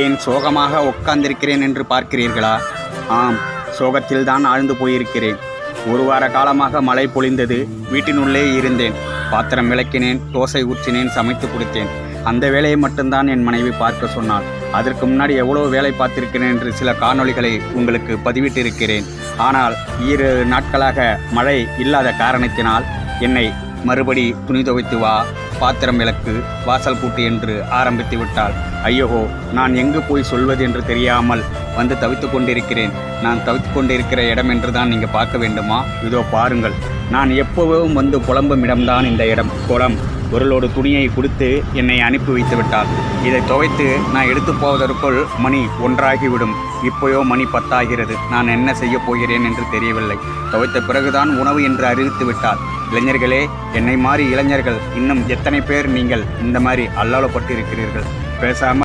ஏன் சோகமாக உட்கார்ந்திருக்கிறேன் என்று பார்க்கிறீர்களா? ஆம், சோகத்தில்தான் ஆழ்ந்து போயிருக்கிறேன். ஒரு வார காலமாக மழை பொழிந்தது. வீட்டினுள்ளே இருந்தேன். பாத்திரம் விளக்கினேன், தோசை ஊற்றினேன், சமைத்து கொடுத்தேன். அந்த வேலையை மட்டும்தான் என் மனைவி பார்க்க சொன்னாள். அதற்கு முன்னாடி எவ்வளோ வேலை பார்த்திருக்கிறேன் என்று சில காணொளிகளை உங்களுக்கு பதிவிட்டிருக்கிறேன். ஆனால் 2 நாட்களாக மழை இல்லாத காரணத்தினால் என்னை மறுபடி துணி துவைத்து வா, பாத்திரம் விளக்கு, வாசல் கூட்டு என்று ஆரம்பித்து விட்டாள். ஐயோ, நான் எங்கு போய் சொல்வது என்று தெரியாமல் வந்து தவித்து கொண்டிருக்கிறேன். நான் தவித்து கொண்டிருக்கிற இடம் என்று தான் நீங்கள் பார்க்க வேண்டுமா? இதோ பாருங்கள். நான் எப்போவும் வந்து புலம்பும் இடம்தான் இந்த இடம். குளம். ஒருளோடு துணியை கொடுத்து என்னை அனுப்பி வைத்து விட்டாள். இதை துவைத்து நான் எடுத்து போவதற்குள் மணி 1 ஆகிவிடும். இப்போயோ மணி 10 ஆகிறது. நான் என்ன செய்ய போகிறேன் என்று தெரியவில்லை. துவைத்த பிறகுதான் உணவு என்று அறிவித்து விட்டாள். இளைஞர்களே, என்னை மாறி இளைஞர்கள் இன்னும் எத்தனை பேர் நீங்கள் இந்த மாதிரி அல்லோலப்பட்டு இருக்கிறீர்கள்? பேசாமல்